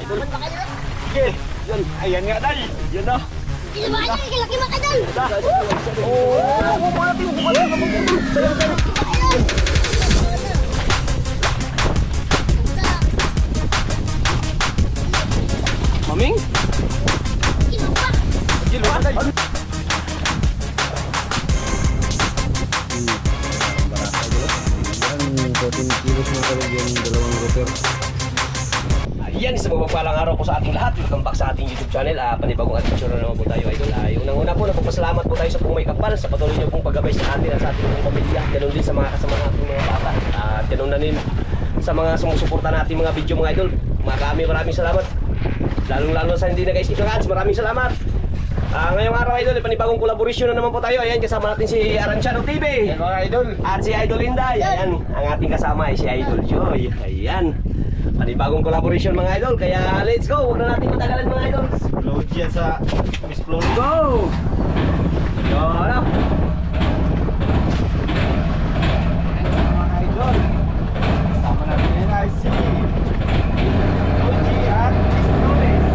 Idol. Sige, yan. Ayan nga, Day. Yan na. Ginawa niya, laki mga idol. Maming? Gilwa? Ayan, sa mapagpalang araw po sa ating lahat. Welcome back sa ating YouTube channel. Panibagong adventure na naman po tayo, idol. Unang-una po, nagpapasalamat po tayo sa pong may kapal sa patuloy niyo pong paggabay sa atin at sa ating mga pamilya. Ganun din sa mga kasama nating mga bata. At ganun na din sa mga sumusuporta natin mga video, mga idol. Maraming salamat. Lalong-lalo sa hindi nag-skip ng ads, maraming salamat. Ngayong araw, idol, panibagong collaboration na naman po tayo. Ayan, kasama natin si Aranciano TV. Ayan mga idol. At si Idol Inday. Ayan, ang ating kasama ay si Idol Joy. Ayan, panibagong collaboration mga idol. Kaya let's go, huwag na natin matagalan mga idol. Load yan sa Miss Flor. Go! Yun, Mga idol. Kasama natin yan ay si Oji at Miss Flores.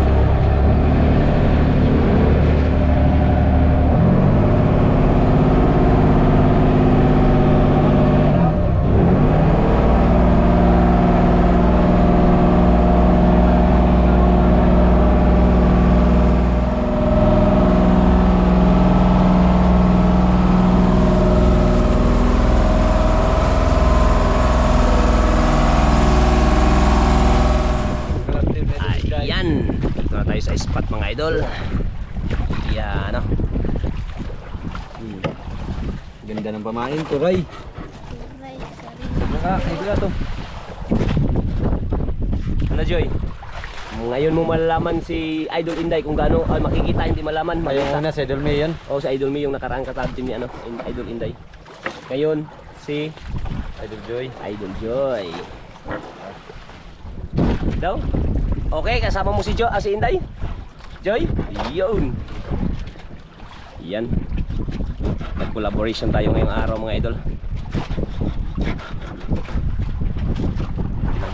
sa spot mga idol. Yan, Ganda ng pamain to, Ray. Idol to. Ano, Joy? Ngayon mo malalaman si Idol Inday kung gaano makikita, hindi malaman. Ayun na si Idol May yan. Oo, si Idol May yung nakaraang katabtin ni Idol Inday. Ngayon si Idol Joy. Idol Joy. Daw? Okay, kasama mo si si Inday? Joy? Yun. Yan. Nag-collaboration tayo ngayong araw mga idol.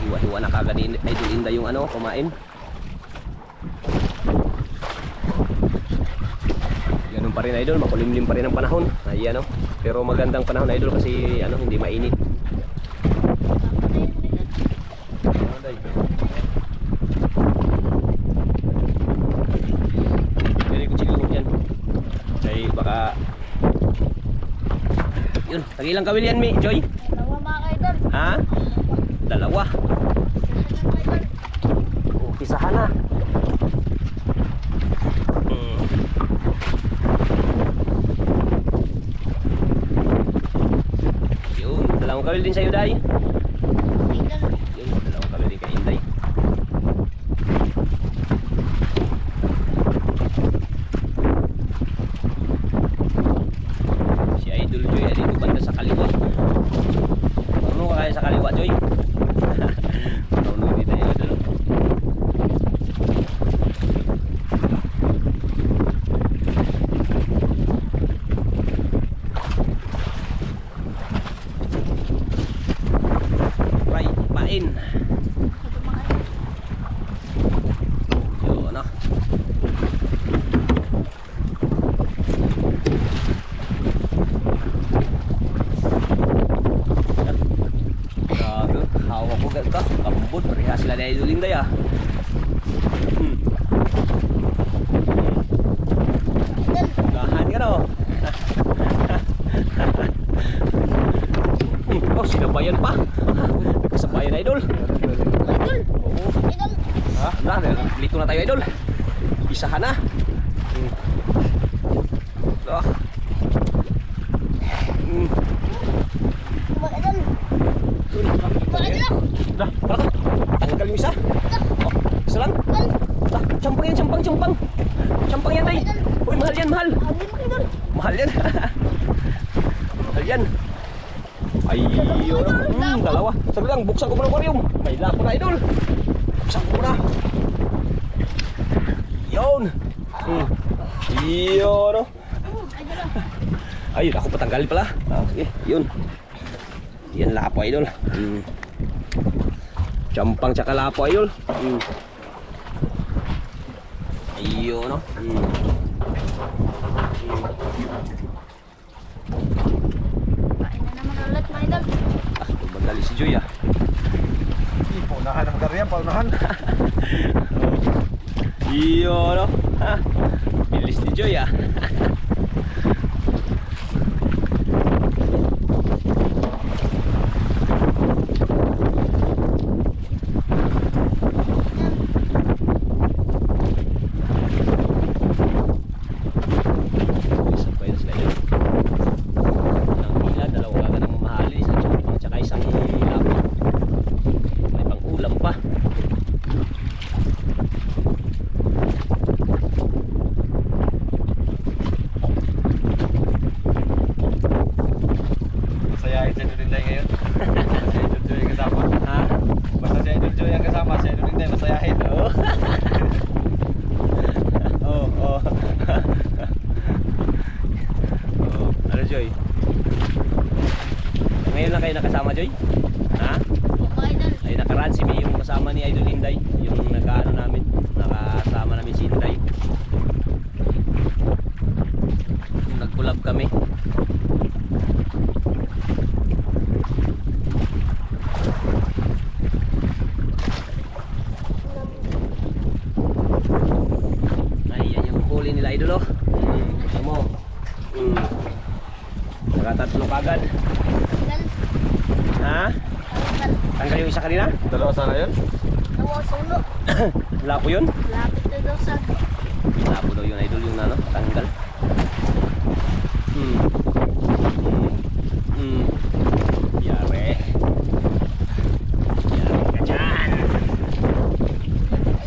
Hiwa-hiwa na kagad ni Idol Inday yung kumain. Ganun pa rin idol, makulimlim pa rin ang panahon. Ayan pero magandang panahon idol kasi hindi mainit. Yun, tagilang kawil yan, Joy? Dalawa mga idol. Ha? Dalawa. Pisahan na. Yun, dalawang kawil din sa'yo, Day. Yun, dalawang kawil din kay Inday. Idol Joy ay dito banda sa kaliwa. Ano ka kaya sa kaliwa, Joy? Ano dito yung idol? Right, pain. Yun, hawak ko ka, kambot, pareha sila na Idol Inday Gahan ka oh, sinabayan pa. Nagkasabayan Idol. Idol. Oo. Idol. Lito na tayo Idol. Isahan na. Tanggal yung isa. Isa lang. Campang yan, campang. Campang yan, Day. Uy, mahal yan, mahal. Mahal yan. Mahal yan. Ayun. Dalawa. Sabi lang, buksan ko muna ng aquarium. May lapo na, Idol. Buksan ko muna. Yun. Yun, Ayun, ako patanggalin pala. Sige, yun. Yan lapo, Idol. Campang tsaka lapo, Idol. Ayun, no? Kain na naman ulit mga idol. Ah, magmadali si Joy, ah. Paunahan ang karyan, paunahan. Iyo, no? Ha? Bilis ni Joy, ah. Isang pa yun sila yun. Ang hila, dalawang gaga ng mamahali. Isang chupang tsaka isang lapo. May pang ulam pa. Masayahin si Idol Inday ngayon. Si Idol Joy ang kasama. Ha? Basta si Idol Joy ang kasama, si Idol Inday masayahin. Oo. Oo, oo. Oo. Ano, Joy? Ngayon lang kayo nakasama, Joy? Ha? Opo idol. Ay, nakaraan si May yung kasama ni Idol Inday. Yung nag-ano namin, nakasama namin si Inday. Yung nag-collab kami. Ay, yan yung huli nila, Idol, oh. Ano mo? Nakatatlo kagad. Tanggal. Ha? Tanggal. Tanggal yung isa kanina? Dalawa sana yun? Tawa sulo. Lapo yun? Lapit na daw sa. Lapo daw yun, Idol, yung ano, tanggal. Yare. Yare ka dyan.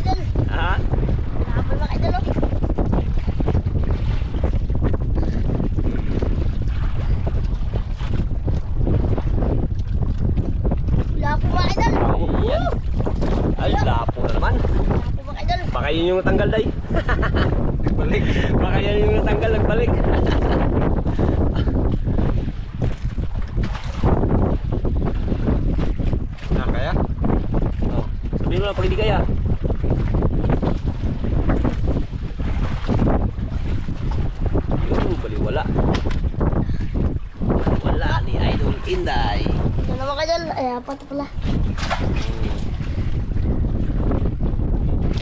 Idol. Ha? Lapo mga idol. Oh. Lapo mga idol. Ayan. Ay, lapo na naman. Lapo mga idol. Baka yun yung natanggal, Day. Balik. Baka yan yung natanggal, nagbalik. Na kaya? Oh, sabihin mo lang pag hindi kaya. Yun, baliwala. Baliwala ni Idol Inday. Ito na mga idol. Ay, apat pala.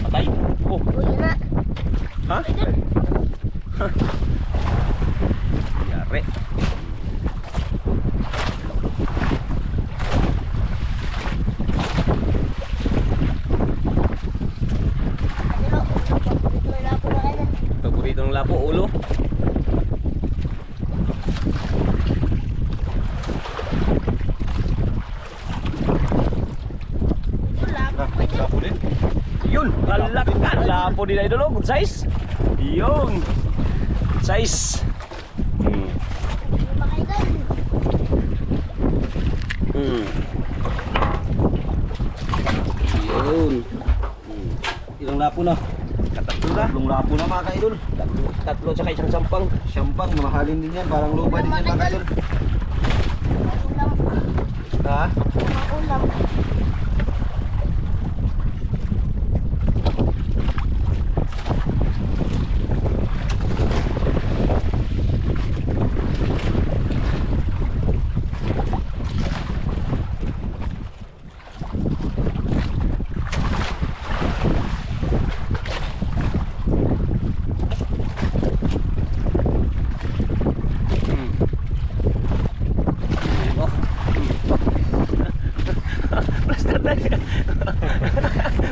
Patay. Oh, Uy, yan na. ha? Yare. Idol. Oh. Ito na lapo mga idol. Paborito ng lapo, ulo. Ito lapo mga idol. Lapo din. Yun, kalakan. Lapo din Idol, oh. Good size. Yun. Good size. Yung mga idol. Yun. Ilang lapo na? Katatlo na. Tatlong lapo na mga ka-idol. Tatlo tsaka isang sampang. Siyambang, mamahalin din yan. Parang lupa din yan mga ka-idol. Ulam. Ha? Ulam. Oh. Plaster na.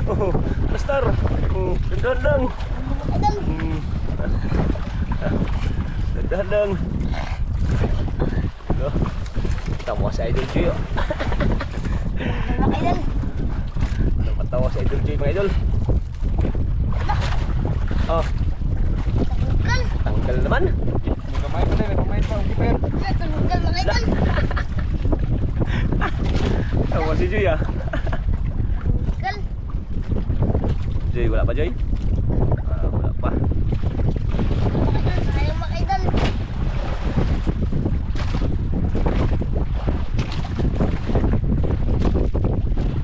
Oh, plaster. Ganda lang. Mga idol. Ganda lang. Tawa sa Idol Joy, oh. Mga idol. Nakatawa sa Idol Joy, mga idol. Oh, Tanggal. tanggal naman. May kamay pa din, may kamay pa. Okay pa yan. Tanggal mga idol. Tawa si Joy, ah. Tanggal. Joy, wala pa, Joy? Ah, wala pa. Mga idol. Sayang mga idol.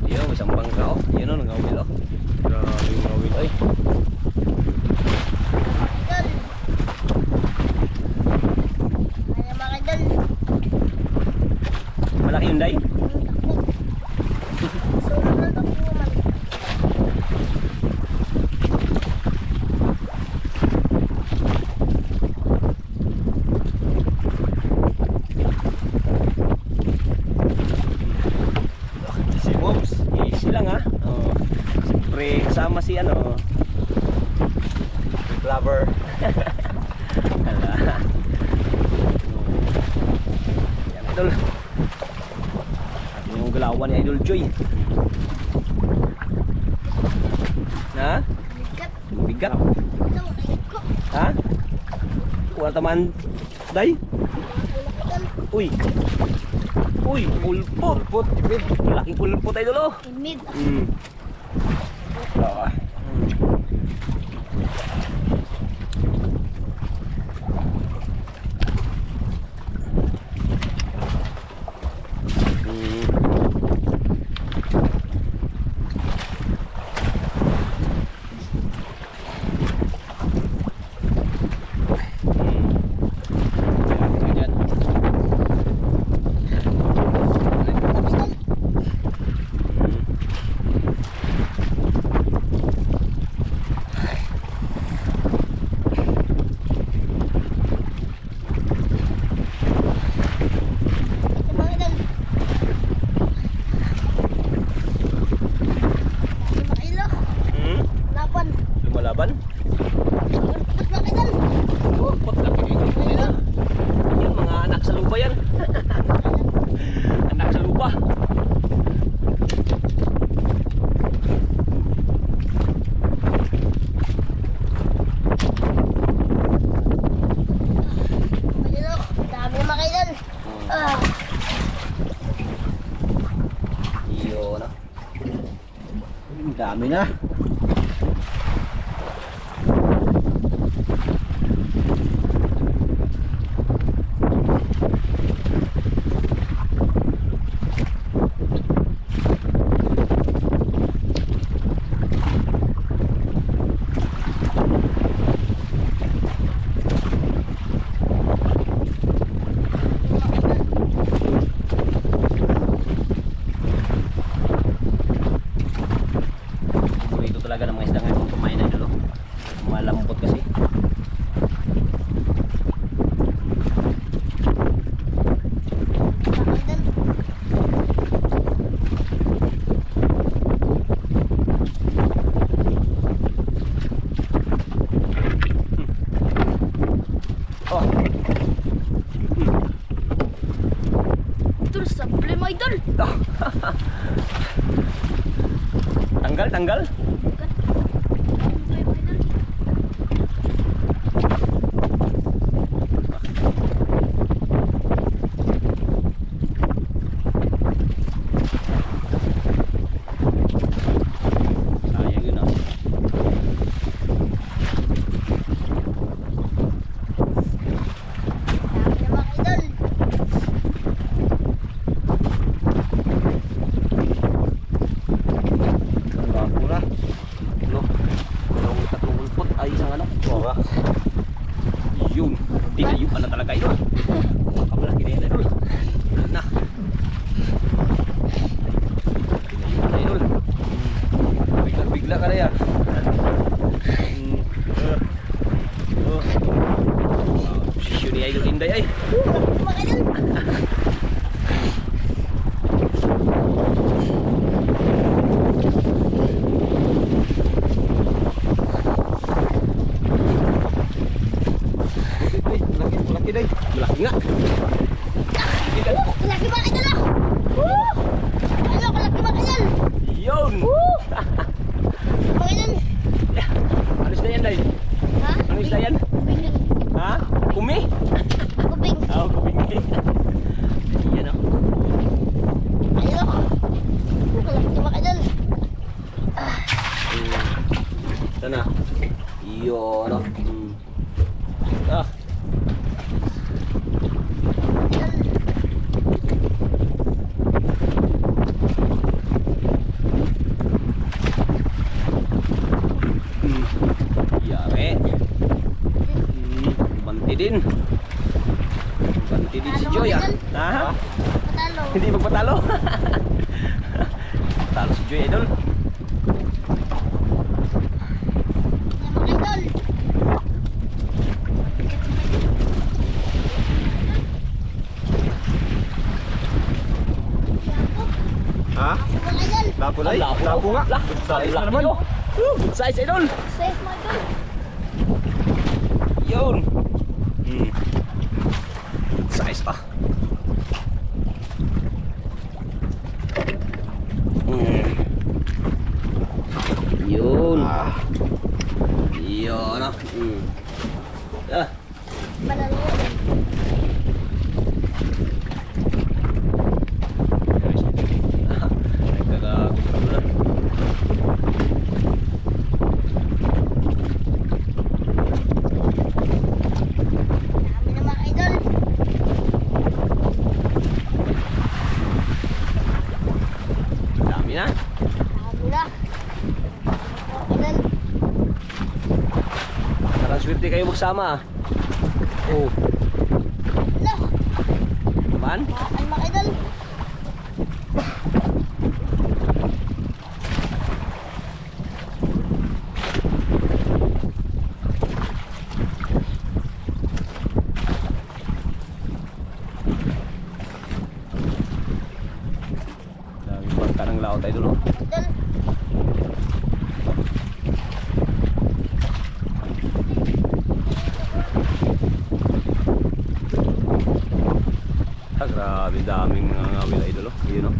Yo, isang bangka, oh. Yun, oh, nangawil, oh. Grabe yung ngawil, ay. kasama si ano. Lover. Hala. Yan, idol. Atin yung galawan ni Idol Joy. Ha? Bigat. Bigat. Ito, ayun ko. Ha? Wala taman. Day? Idol. Uy. Uy, pulpot. Pulpot. Malaking pulpot Idol oh. Timid. Ah. Lumalaban? Pulpot laki Idol. Yan mga anak sa lupa yan. Anak sa lupa. Dami na makailan. Yun ah. Ang dami na. Ito talaga ng mga isda ngayon kumain na Idol oh. Malambot kasi. Oh. Idol, sablay mo idol. Tanggal, tanggal. Sayang yun ah. Dami na makailan. Ang bago na. No. Tatlong ulpot ay isang ano. Wala. Yun. Tinayuan na talaga Idol. Kamalaki na yan Idol. Na. Tinayuan na Idol. Bigla ka na yan. Posisyon ni Idol Inday ay. Makailan. Laki day. Malaki nga. Laki makailan ah. Ano, laki makailan. Yun. Makailan. Ano isda yan Day? Ha? Ano isda yan? Kubing. Ha? Kumi? Kubing. Oo, kubingi. Yan o. Ayun. Laki makailan. Sana. Yun o. Ah. Yari. Banti din. Banti din si Joy ah. Ha? Patalo. Hindi magpatalo. Talo si Joy Idol. Makailan. Ha? Makailan. Lapo day. Lapo. Lapo nga. Lapo Sayang na naman. Good size, idol. Safe mo idol. Yun. Good size pa. Yun. Yun. Ah. Malalo. Dami na mga idol. Dami na. Dami na. Idol. Parang swerte kayo magsama ah. Oh, Ala. naman. Makan mga idol. Dami pagka ng laot tayo dun oh. Idol. Ah, grabe daming mga ngawil idol oh. Yun oh.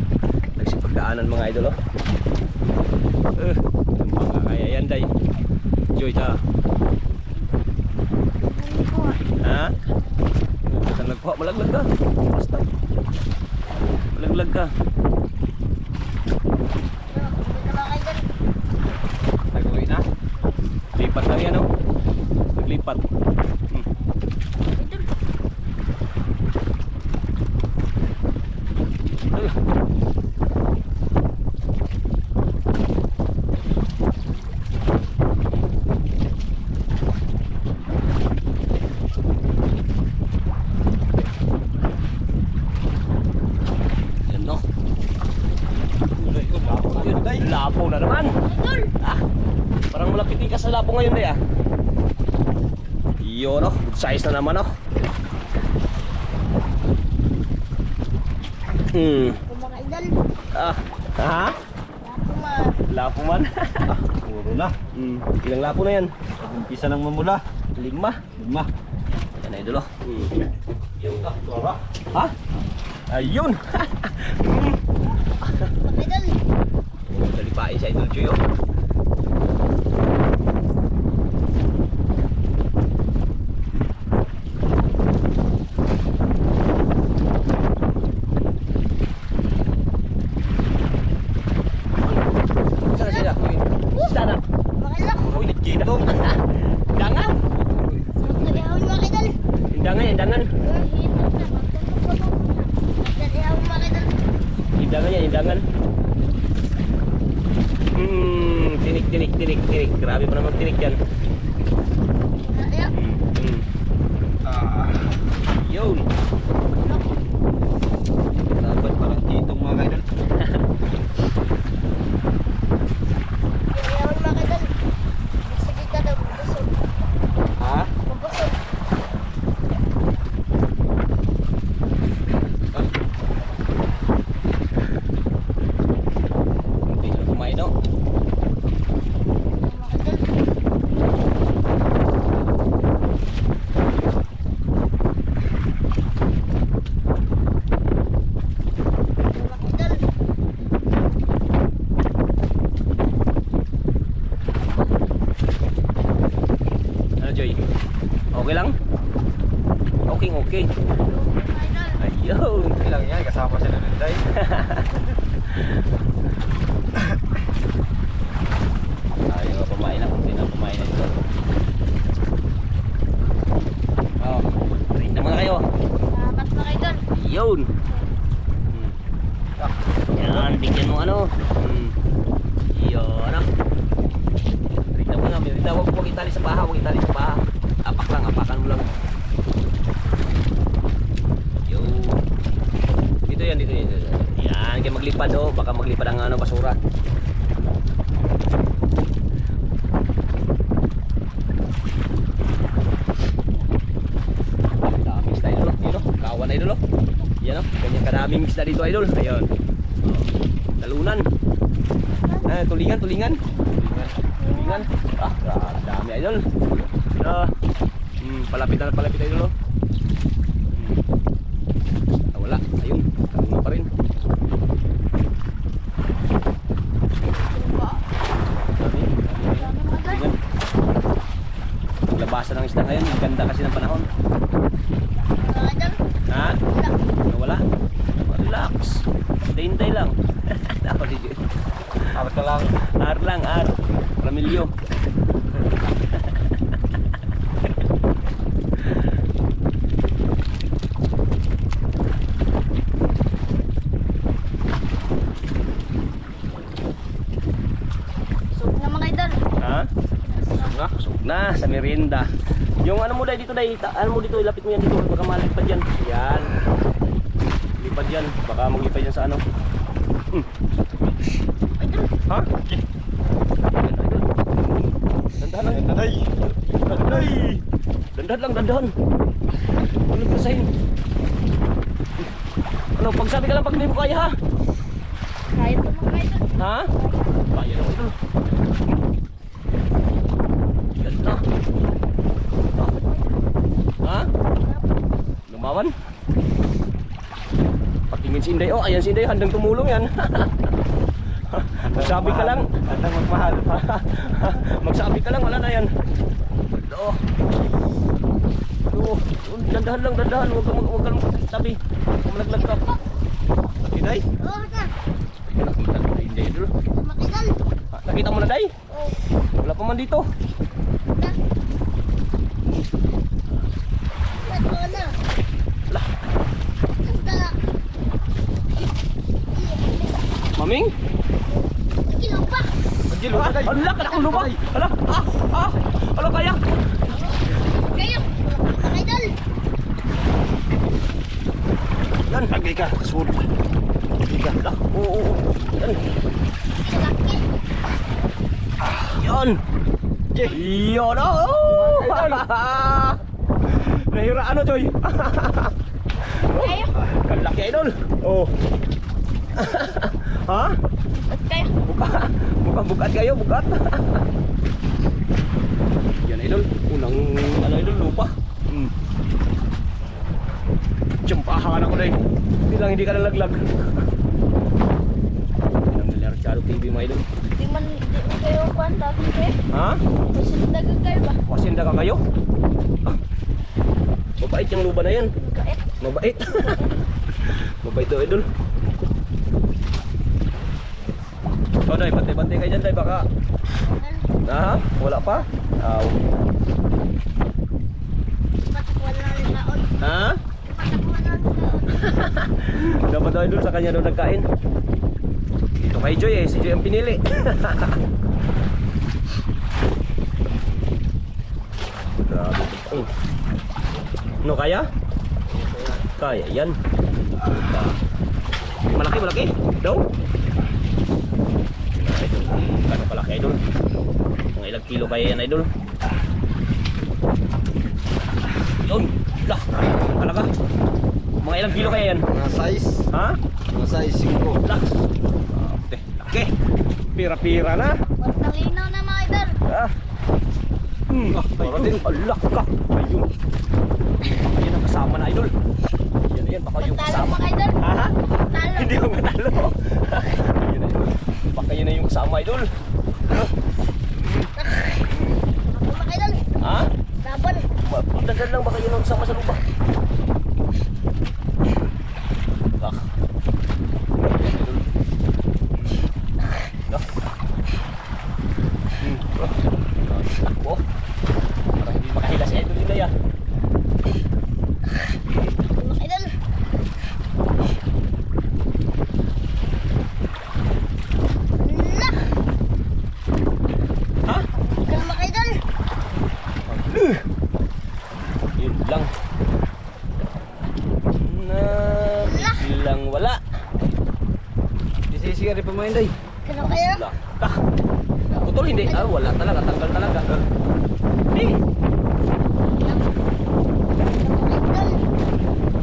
Nagsipagdaanan mga idol oh. Yung mga kaya yan day. Joy ta. Hindi ko ah. Ha? Saan nagkuha? Malaglag ka. Basta. Malaglag ka. Dito mga idol. Nag-uwi na. Lipat lang yan oh. Naglipat. Idol. Yan no. Lapo na naman. Idol. Ah, parang malapitin ka sa lapo ngayon day ah. Yun oh. Good size na naman oh. Ito mga idol. Ah, ha? Lapo ma. Lapo man. Puro na. Ilang lapo na yan? Umpisa nang mamula. 5. 5. Yan na idol oh. Yung tora. Ha? Ayun. Mga idol. Dalipain sa idol Joy oh. Saan sila? Sana. Mga idol. Uy, gitong. Dangan. Nagdalihawin mga idol. Indangan, indangan. Hihintap na. Nagdalihawin mga idol. Indangan yan, indangan. Tinik, tinik, tinik, tinik. Grabe pa naman tinik yan. Nagdalihawin. Yun. Dapat parang ditong mga idol. Nagdalihawin mga idol. Sige ka daw. Mabusog. Ha? Mabusog. Hindi na kumain no? Mga idol. Mga idol. Ano Joy? Okay lang? Okay, okay. Mga idol. Ayun. Okay lang yan. Kasama siya na Day. Ayaw kumain na, kunti na kumain na ito. Oh, rin naman kayo. Salamat mga idol. Yun. Yan, bigyan mo ano. Yun ano. Rin naman nga, Merida, huwag itali sa paha, huwag itali sa paha. Apak lang, apakan mo lang. Yun. Dito yan, dito yan. Yan, kaya maglipad oh, baka maglipad ang ano, basura. Dami isda idol, yun oh, kawan idol oh. Yan oh, ganyan kadaming isda dito idol. Ayun. Oh, talunan. Ah, tulingan, tulingan. Tulingan. Ah, dami idol. Palapit na palapit idol oh. Wala, ayun. Tanong pa rin. Dami. Tulingan. Labasan ng isda ngayon. Ganda kasi ng panahon. Ha? Wala. Relax. Hintay lang. Ako si Joy. Harap ka lang. R lang, R. Ramilyo. Sub na mga idol. Ha? Busog na sa merienda. Yung ano mo dahil dito dahil, ano mo dito, ilapit mo yan dito. Baka malipad yan. Yan. Lipad yan. Baka maglipad yan sa ano. Ha? Dandahan lang. Tanay. Dandahan. Dandahan lang, dandahan. Ano pasahin? Ano, pagsabi ka lang pag hindi mo kaya ha? Kaya ito mga idol. Ha? Kaya lang ito. Ganda. Ha? Lumawan? Patingin si Inday. Oh, ayan si Inday. Handang tumulong yan. Magsabi ka lang. Handang magmahal. Magsabi ka lang. Wala na yan. Oh. Oh. Dandahan lang, dandahan. Huwag kang magsabi. Huwag malaglag ka. Inday? Oo, ka. Nakita ko na Inday. Mga idol. Nakita mo na, Day? Oo. Wala pa man dito. Na. Ito na. Wala. Basta. Maming? Kilo pa. Ang lupa. Ang laki na akong lupa. Hala. Hala kaya. Kayo. Mga idol. Yan. Lagay ka. Sul. Lagay ka. Hala. Oo. Yan. Laki. Yan. Yan. Oh. Nahira ano, Joy? Kayo. Ang laki, idol. Oh. Ha? Kayo. Bukat kayo, bukat. Yan, idol. Unang, ano, idol, lupa. Tsumpahan ako, Day. Hindi lang, hindi ka nalaglag. Yan ang Larchado TV, mga idol. Di man kayo kwanta kayo. Ha? Kasi dagang kayo ba? Wasinda ka kayo? Ah. Mabait yung luba na yan. Kait. Mabait. Mabait daw, idol. Oh, Day, bantay-bantay kayo dyan, Day. Baka, ha? Wala pa? Aw. Patakwan na rin laon. Ha? Patakwan na rin laon. Dapat daw, idol, sa kanya daw nagkain. Dito kay Joy eh, si Joy ang pinili. Grabe. No, kaya? Kaya yan. Malaki, malaki. Daw? Gano'n palaki, idol? Mga ilang kilo kaya yan, idol? Yun! Lah! Talaga? Mga ilang kilo kaya yan? Mga size. Ha? Mga size 5. Lah! Laki! Pira-pira na! Talinaw na mga idol. Ah! Ayun! Alak ka! Ayun! Ayun ang kasama na, idol! Yan, baka yung Talo kasama. mga idol. Ha? Talo. Hindi ko matalo. Ayun, idol. Baka yun na yung kasama, idol. Ako mga idol. Ha? Sabon. Dagan lang, baka yun ang kasama sa lupa. Ah. Takbo. Parang hindi makahila si idol nila yan. Mga idol. Lah. Ha? Ikaw mga idol. Yun lang. Biglang wala. Disisi ka rin pa mo Inday. Kano kayo? Wala. Ah. Putol hindi. Ah, wala talaga. Tanggal talaga. Hindi. Mga idol.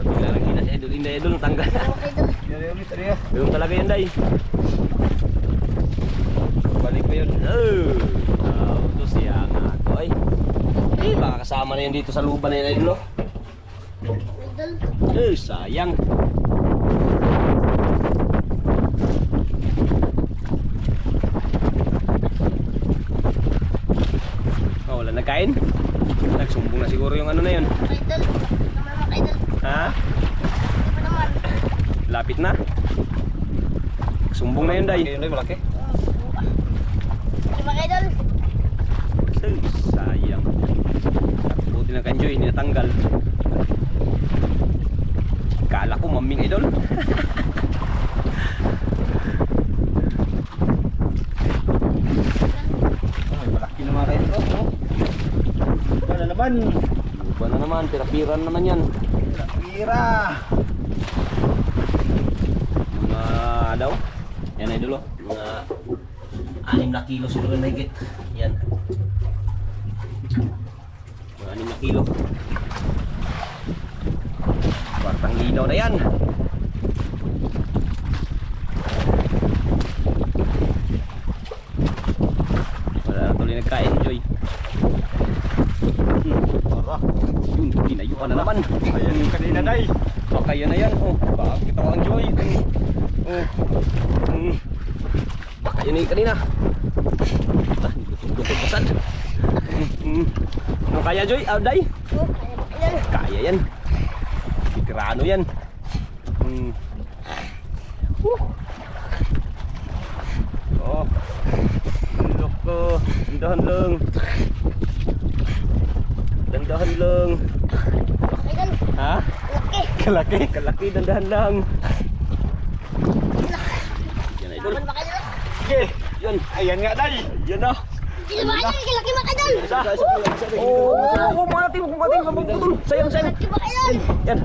Bigla lang hila si idol. Hindi idol. Tanggal. Mga idol. Yari ulit, ari ah. Yung talaga yan, Day. Balik pa ngayon. Ito siya nga ito ay. Baka kasama na yun dito sa luba na yun, idol. Sayang. Oh, wala nagkain? Nagsumbong na siguro yung ano na yun. Idol. Naman mga idol. Ha? Ano naman? Lapit na. Sumbong na yun, day. Ngayon ay malaki. Mga idol. Sayang. Buti lang kanjoy, hindi natanggal. Kala ko maming idol. Ay, malaki na mga kayo. Ano naman? Lupa na naman, pira-piran naman yan. Pira. Mga daw. Yan ay dulo. Mga 6 na kilo siguro na higit. Yan. Mga 6 na kilo. Kwartang linaw na yan. Wala na tuloy nagka-enjoy. Para. Yun, kinayuan na naman. Ayan yung kanina, day. Baka yan na yan. Oh, bakit ako ang joy? Baka yun na yung kanina. Dukot pasan. Ano kaya Joy? Day? Kaya yan. Sigurado yan. Oh. Loko. Dandahan lang. Dandahan lang. Idol. Ha? Laki. Kalaki. Kalaki. Dandahan lang. Yan ay idol. Naman mga idol. Okay. Yan. Ayan nga, day. Yan na. Hindi na mga idol. Laki mga idol. Oh, mga natin, mga natin, mabutol. Sayang, sayang. Laki mga idol. Yan.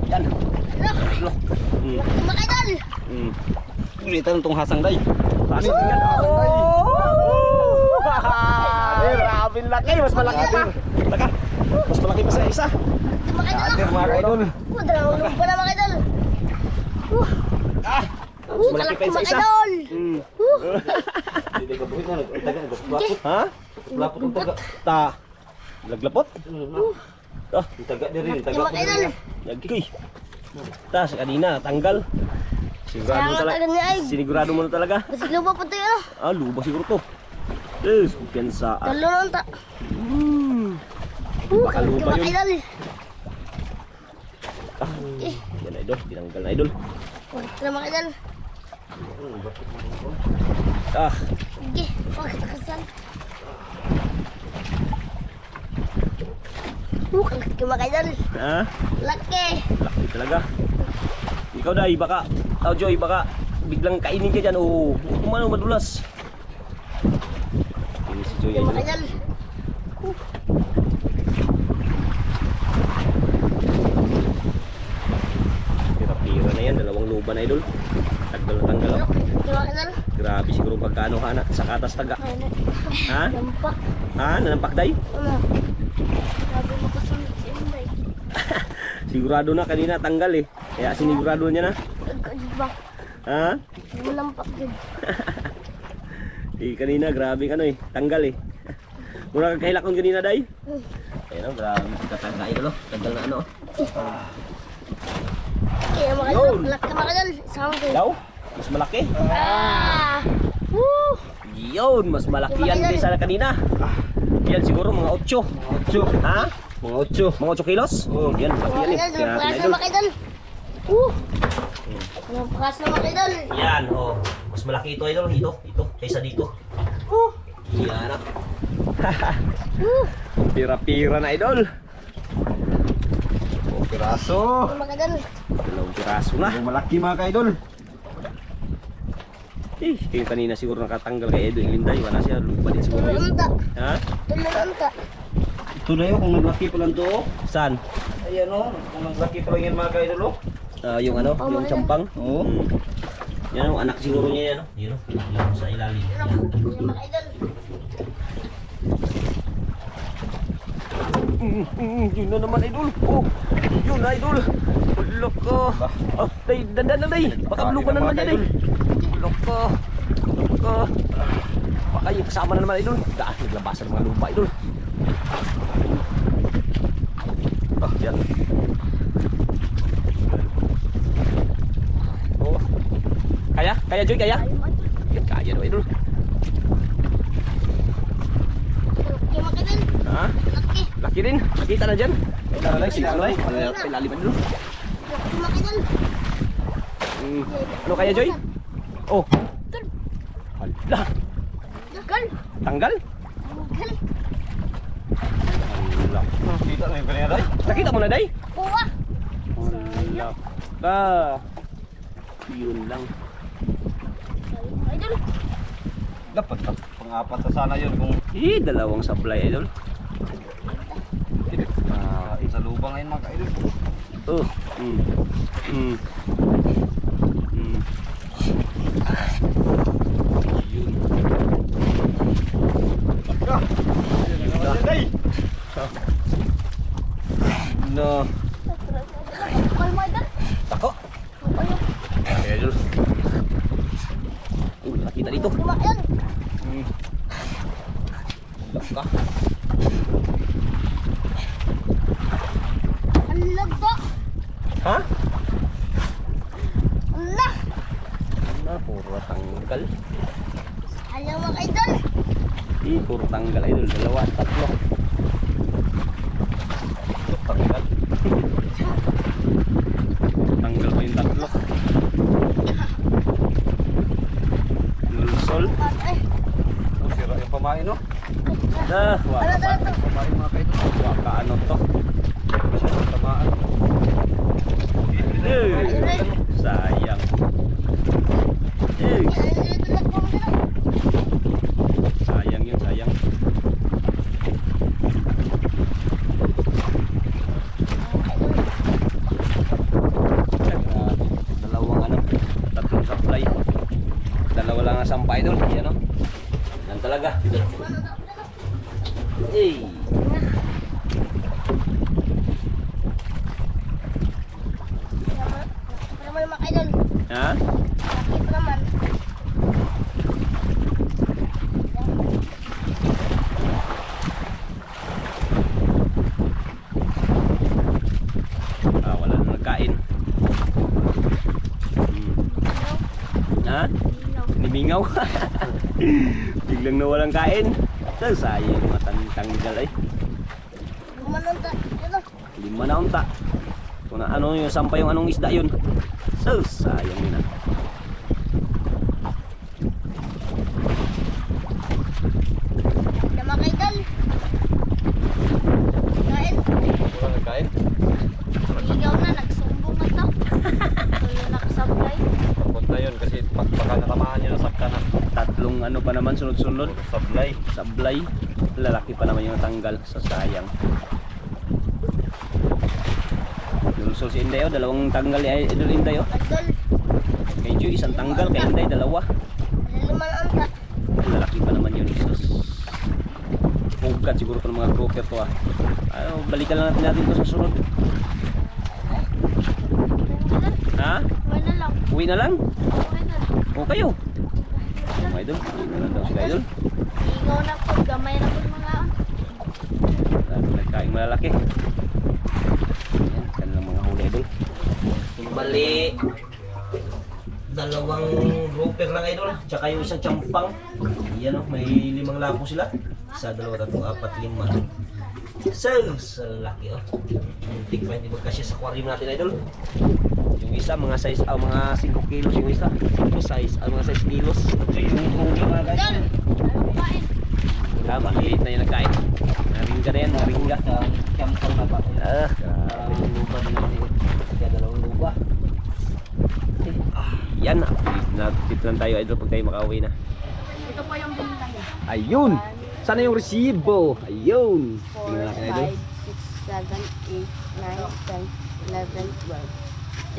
Yan. Laki mga idol. Ulitan itong hasang, day. Pasok yan. Oh! Grabe laki. Mas malaki pa. Laka. Mas malaki pa sa isa. Mga idol. Atir mga idol. Dalawang pa na mga idol. Ah! Mas malaki pa sa isa. Idol. Hindi ka buhit na. Taga, nagplapot. Ha? Plapot ang taga. Ta. Laglapot? Ah, Yung taga din rin. Taga Mga idol. lagi. Ta, sa kanina, tanggal. Sigurado Sayang talaga. talaga ni Ay. Sinigurado mo na talaga. Basta lupa po tayo. Ah, luba siguro to. Eh, piyansa. Talo lang ta. Baka lupa Mga yun. idol. Ah, yan na idol. Tinanggal na idol. Ito na mga idol. Ah, Sige. Pagkakasan. Laki mga idol. ha? Laki. Laki talaga. Ikaw Day, baka, Joy, baka biglang kainin ka dyan. Oo, kumano madulas. Ini si Joy. Mga idol. Pira-pira na yan, dalawang luba na idol. Tanggal na tanggal. Oh. Mga idol. Grabe siguro pagkano ka na sa katas taga. Ha? Lampak. Ha? Nanampak Day? Ano? Sabi mo ko sunod si Inday. Sigurado na kanina tanggal eh. Kaya sinigurado niya na. Agad Ha? lampak din. Kanina grabe ano eh, tanggal eh. Mura kang kahilakon kanina Day. Ayun oh, grabe tatangga idol oh. Tanggal na ano oh. Kaya mga idol. Laki mga idol. Sama ko. Daw? Mas malaki. Ah! Woo! Yun, mas malaki yan kaysa kanina. Yan siguro mga 8. 8. Ha? Mga 8. Mga 8 kilos? Oh, yan, malaki Mga yan eh. idol. Kaya Pakas natin na idol. mga idol. Woo! Pakas na mga idol. Yan, oh. Mas malaki ito idol. Ito, kaysa dito. Woo! Yan ah. Woo! Pira-pira na idol. Oh, piraso. Mga idol. Dalawang piraso na. Ang malaki mga ka-idol. Kayo kanina siguro nakatanggal kay Edo Ilinday. Wala siya, lupa din siguro yun. Tulungan ta. Ha? Tulungan ta. Ito na yun, kung naglaki pa lang ito. Oh. Saan? Ayan o, kung naglaki pa lang yan mga ka-idol. Oh. Yung ano, yung champang. Oo. Yan oh, anak siguro niya yan oh. Yun oh, yung sa ilalim. Yan. Yung mga idol. Yun na naman idol. Oh, yun na idol. Loko. Oh, day, dandan na day. Baka lupa na naman yan day. Loko. Loko. Kayo kasama na naman idol. Daan, naglabasan ng mga lupa idol. Ah, yan. Oh. Kaya? Kaya Joy, kaya? Yan, kaya daw idol. Laki mga idol. Ha? Laki. Laki rin. Nakita na dyan. Kita na lang, sila ano. Ilaliman idol. Laki mga idol. Ano kaya Joy? Oh. Hala. Gal. Tanggal? Gal. Hala. Kita na yung kanina day. Nakita mo na day? Kuha. Hala. Ka. Yun lang. Mga idol. Dapat pang-apat na sana yun kung Dalawang sablay idol. sa lubang ngayon mga kaidol. Oh. Mm. Yun. Day! No. Kal mga idol. Tako. Ayo. Okay, idol. Nakita dito. Mga idol. Laka. Ang laga. Ha? Allah. Na, puro tanggal. Ayaw mga idol. Puro tanggal idol. Dalawa, tatlo. Tanggal. Tanggal pa yung tatlo. Lulsol. Ay. Sira yung pamain no? Dah, Ano to? Pamain mga kaidol. waka ano to? Masyadong tamaan. Sayang. Sayang yun, sayang. Dalawang ano, tatlong supply. Dalawa lang ang sampay doon, yan o. Yan talaga. Eh. Naman mga idol. Ha? Laki pa naman. Wala na nagkain. Ha? Nimingaw. Biglang nawalang kain. Sayang matanggal ay. Gumanunta. Ito. Hindi manaunta. Kung ano yung sampay yung anong isda yun. Sayang yun ah. Na mga idol. Kain. Wala nagkain. Ikaw na. Nagsumbong na to. Tuloy nakasablay. Takot na yun kasi baka natamaan yun nasakta na. Tatlong ano pa naman sunod-sunod. Sablay. Sablay. Lalaki pa naman yung tanggal. Sayang. Lulsol si Inday oh. Dalawang tanggal ni Idol Inday oh. Idol. Kay Joy isang tanggal. Kay Inday dalawa. Lima na unta. Lalaki pa naman yun. Sus. Pugat siguro pa ng mga grouper to ah. Ano, balikan lang natin ito sa sunod. Ha? Wala lang. Uwi na lang? Idol. O kayo? Mga idol, uwi na lang daw sila idol. Ikaw na po. Gamay na po mga Nagkaing malalaki. Ayan, kanilang mga huli idol. Bali, dalawang grouper lang idol. Tsaka yung isang champang. Yan o, may 5 lako sila. Isa, dalawa, tatlo, apat, 5. Sa laki o. Muntik pa hindi magkasya sa aquarium natin idol. Yung isa mga size mga 5 kilos yung isa. Yung size mga size kilos. Yung huli mga guys. idol. Ano kain? Tama, maliit na yung nagkain. Naringga na yan, naringga. Kampang na ba? Dalawang lupa na natin. Kaya dalawang lupa. Yan, dito lang tayo idol pag tayo makauwi na. Ito po yung bintang. Ayun! Sana yung resibo? Ayun! Tingnan natin idol. 4, 5, 6, 7, 8, 9, 10, 11, 12,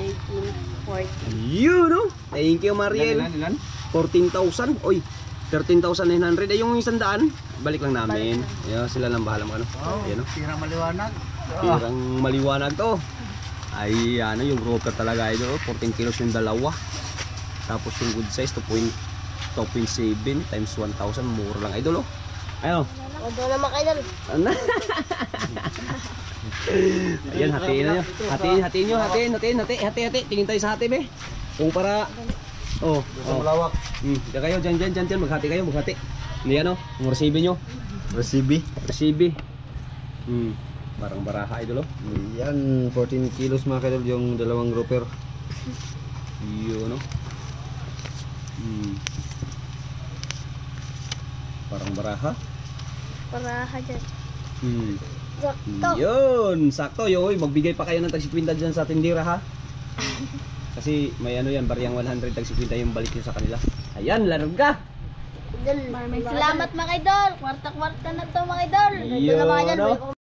13, 14. Yun no? Thank you Mariel. Ilan? 14,000. Oy, 13,900. Ay yung 100, balik lang namin. Ayun, sila lang bahala ano. Ayun no? Tirang maliwanag. Tirang maliwanag to. Ay ano yung grouper talaga idol. 14 kilos yung dalawa. Tapos yung good size 2.5 2.7 times 1,000. Mura lang idol oh. Ayo. Wag na naman kayo dal. Ano? Ayan, hatiin na nyo. Hatiin nyo, hati. Tingin tayo sa hati, be. Kung para... Oh, Sa malawak. Diyan kayo, dyan. Maghati kayo. Yan, oh. Ang resibe nyo. Recipe. Resibe. Parang baraha, idol, oh. Yan, 14 kilos mga kadol yung dalawang grouper. Yun, oh. Parang baraha. Para hajar. Sakto. Yun, sakto. Yoy, magbigay pa kayo ng tag-50 dyan sa tindira, ha? Kasi may ano yan, bariyang 100 tag-50 yung balik nyo sa kanila. Ayan, larga. Salamat mga idol. Kwarta-kwarta na to mga idol. Ito Yun, na mga idol. oh. May